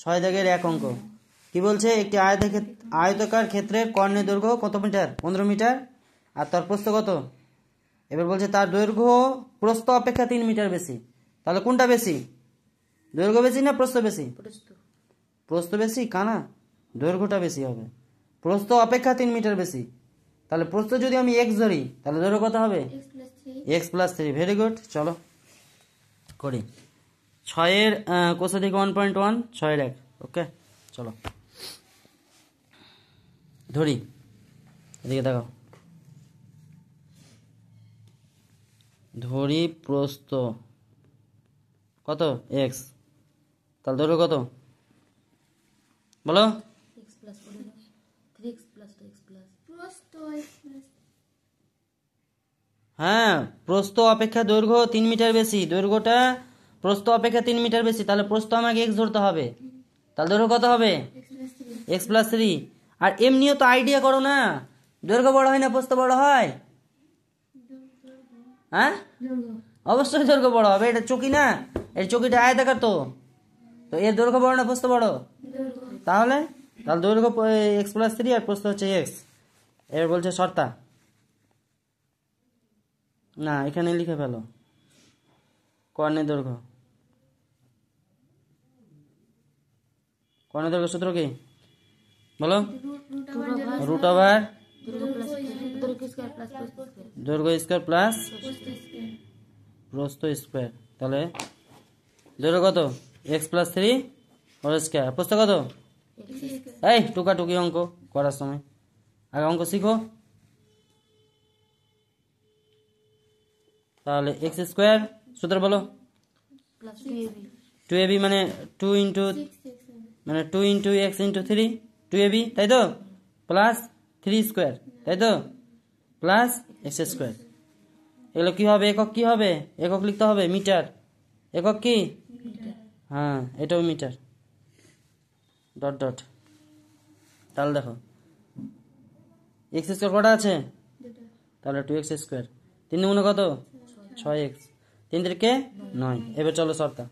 6 দাগের 1 অঙ্ক কি বলছে একটি আয়তাকার ক্ষেত্রের কর্ণের দৈর্ঘ্য কত মিটার 15 মিটার আর তার প্রস্থ কত এবার বলছে তার দৈর্ঘ্য প্রস্থ অপেক্ষা 3 মিটার বেশি তাহলে কোনটা বেশি দৈর্ঘ্য বেশি না প্রস্থ বেশি প্রস্থ বেশি কানা দৈর্ঘ্যটা বেশি হবে প্রস্থ অপেক্ষা 3 মিটার বেশি তাহলে প্রস্থ যদি আমি x ধরি তাহলে দৈর্ঘ্য কত হবে x + 3 ভেরি গুড চলো করি 6 এর কোষা থেকে 1.1 6 এর 1 ওকে চলো ধরি এদিকে দেখো ধরি প্রস্থ কত x তাহলে দৈর্ঘ্য কত বলো হ্যাঁ প্রস্থ অপেক্ষা দৈর্ঘ্য 3 মিটার বেশি দৈর্ঘ্যটা প্রস্থ অপেক্ষা 3 মিটার বেশি তাহলে প্রস্থ আমাকে x ধরতে হবে তাহলে দৈর্ঘ্য কত হবে x + 3 আর এমনিও তো আইডিয়া করো না দৈর্ঘ্য বড় হয় না প্রস্থ বড় হয় হ্যাঁ অবশ্যই দৈর্ঘ্য বড় হবে এটা চকি না এর চকিটা আয়তাকার তো এর দৈর্ঘ্য বড় না প্রস্থ বড় তাহলে দৈর্ঘ্য x + 3 আর প্রস্থ হচ্ছে x এবার বলছে শর্তা না এখানে লিখে ফেলো কর্ণের দৈর্ঘ্য সূত্র কি বলো √, দৈর্ঘ্য স্কয়ার প্লাস প্রস্থ স্কয়ার তাহলে দৈর্ঘ্য কত x + 3 হোল স্কয়ার প্রস্থ কত এই টুকাটুকি অঙ্ক করার সময় আগে অঙ্ক শিখো তাহলে x² সূত্র বলো 2ab মানে 2 × x × 3 2ab তাই তো প্লাস 3 স্কয়ার তাই তো প্লাস x²। এগুলো কি হবে একক কি হবে একক লিখতে হবে মিটার একক কি হ্যাঁ এটাও মিটার ডট ডট তাহলে দেখো x² কটা আছে তাহলে 2x²। 3 গুণ কত 6x 3 3 9 এবার চলো শর্তা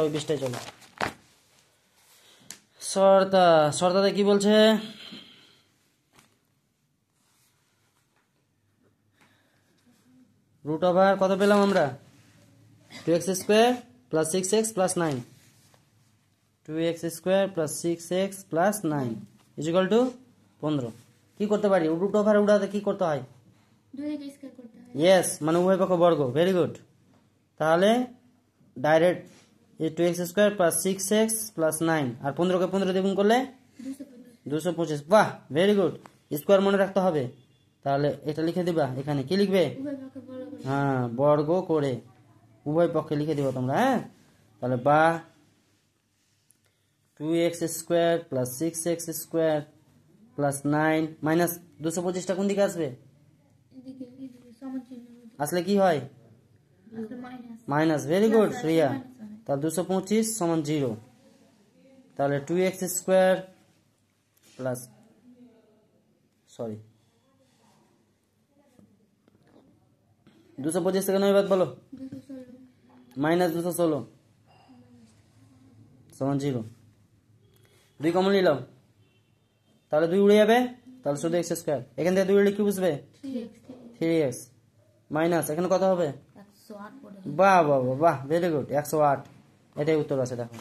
ওই পৃষ্ঠায় চলো শর্তাতে কি বলছে √, কত পেলাম আমরা 2x² + 6x + 9 2x² + 6x + 9 = 15 কি করতে পারি √, উড়াতে কি করতে হয় ইয়েস মানে উভয় পক্ষ বর্গ ভেরি গুড তাহলে ডাইরেক্ট 2x² + 6x + 9 আর 15 কে 15 দিয়ে গুণ করলে 225 বাহ ভেরি গুড স্কয়ার মনে রাখতে হবে তাহলে এটা লিখে দিবা এখানে কি লিখবে হ্যাঁ বর্গ করে উভয় পক্ষে লিখে দিবা তোমরা হ্যাঁ তাহলে বা 2x² + 6x² + 9 মাইনাস 225 টা কোন দিকে আসবে আসলে কি হয় মাইনাস ভেরি গুড শ্রেয়া তাহলে 225 = 0 তাহলে 2x² প্লাস সরি 225 থেকে 9 বাদ বলো মাইনাস 216 = 0 2 কমন নিলাম তাহলে 2 উড়ে যাবে তাহলে শুধু x² এখান থেকে 2 উড়লে কি বুঝবে 3x মাইনাস এখানে কত হবে 108 বাহ বাহ বাহ ভেরি গুড 108 এটাই উত্তর আছে দেখো